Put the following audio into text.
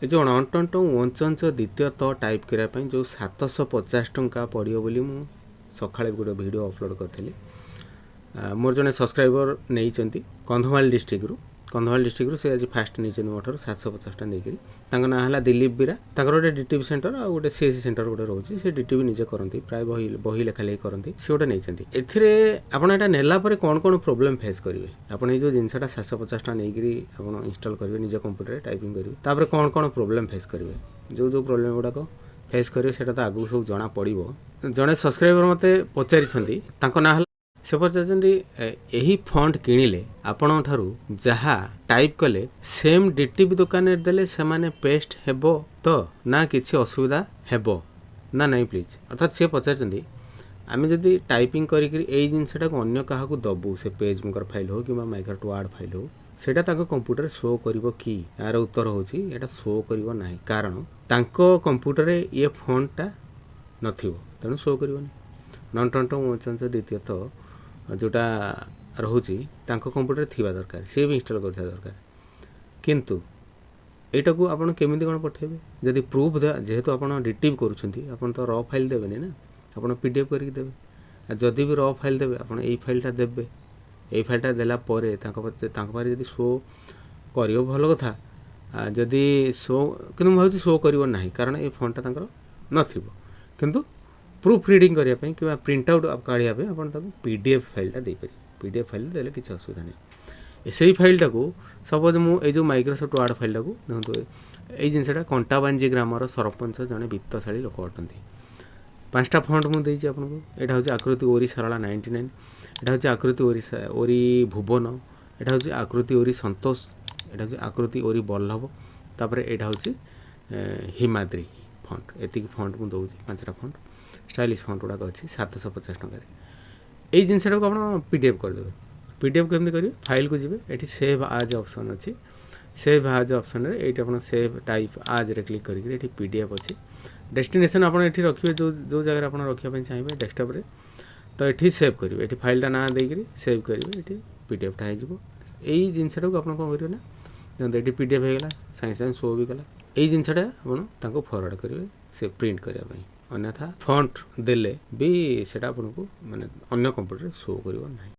ए जो 49 द्वितीय त टाइप करने जो 750 टंका पड़ो बोली मु सकाଳେ गोटे वीडियो अपलोड करी मोर जड़े सब्सक्राइबर नहीं कंधमाल डिस्ट्रिक्ट से आज फास्ट नहीं मोटर 750 टा नहीं ना है दिलीप बीरा गोटे डीटीवी सेंटर आ गोटे सीएससी सेंटर गोटे रोचे से डीटीवी निजे करती प्राय बही लेखा लेखि करती सी गोटे नहीं एटा नेला कौन कौन प्रोब्लेम फेस करेंगे आपड़ ये जिनसा 750 टा नहीं आप इंस्टॉल करेंगे निज कंप्यूटर टाइपिंग करेंगे कौन कौन प्रोब्लेम फेस करेंगे जो प्रोब्लेम गुड़ाक फेस करेंगे से आगू सब जना पड़ो जड़े सब्सक्राइबर मत पचारि ना से पचारती यही फंड किणिले आपण ठारू जहा टाइप कले सेम डीटीवी दुकान देले से माने पेस्ट हेबो तो ना किसी असुविधा हेबो ना नहीं प्लीज अर्थात सी पचारती आम जदि टाइपिंग करी जिनसा अन्य क्या दबू से पेज मेकर फाइल हो कि माइक्रो टू वर्ड फाइल हो सेटा कंप्यूटर शो करिवो कि यार उत्तर होची एटा शो करिवो नाही कारण तांको कंप्यूटर ये फंडटा नथिवो तेणु शो करिवोनी 49 द्वितीय तो जोटा रोचे कंप्यूटर थिबा दरकार सी भी इंस्टॉल करथिबा दरकार किंतु एटा को आपण केमिति कोन पठेबे जदि प्रूफ जेहेतु आपण रिट्रीव करूछंती आपण तो रॉ फाइल देबेनी ना आपण पीडीएफ करके देबे जदि भी रॉ फाइल देबे आपण एई फाइलटा देबे एई फाइलटा देला परे पारे जदि शो करियो भलो कथा जदि शो किंतु भाव शो करिवो नाही कारण ए फोनटा तांकर नथिबो किंतु प्रूफ रिडिंग करने कि प्रिंट आउट काढ़िया आप पीडीएफ फाइलटा दे पारे पीडीएफ फाइल देले किसी असुविधा नहीं से फाइलटा को सपोज मुझे माइक्रोसॉफ्ट वर्ड फाइलटा को देखो ये जिनसा कंटाबांजी ग्रामर सरपंच जड़े वित्तशाली लोक अटंती 5टा फंड मुझे आपको यहाँ हूँ आकृति ओरी सारा 99 यहाँ हूँ आकृति ओरी भुवन यहाँ हूँ आकृति ओरी संतोष यहाँ हूँ आकृति ओरी बल्लभ तापर यहाँ हूँ हिमाद्री फंड एति फंड मुझे दूसरी 5टा फंड स्टाइलिश फंड गुड़ाक अच्छी 750 टकर यही जिनसा आप पीडीएफ करदे पीडीएफ केमती करेंगे फाइल को जी ये सेव आज ऑप्शन अच्छी सेव आज ऑप्शन रे ये आप सेव टाइप आज रे क्लिक करेंगे पीडीएफ अच्छी डेस्टिनेशन आप रखिए जो जगह आप रखापी चाहिए डेस्कटॉप रे तो ये सेव करेंगे ये फाइलटा ना देकर सेव करेंगे ये पीडीएफटा हो यही जिनसा आप कौन करेंगे ना ये पीडीएफ होगा सागे सागे शो भी कला यही जिनसा आप फरवर्ड करेंगे से प्रिंट करने अन्यथा फंट देले भी सेटा आपको माने अन्य कंप्यूटर शो करिवो नाही।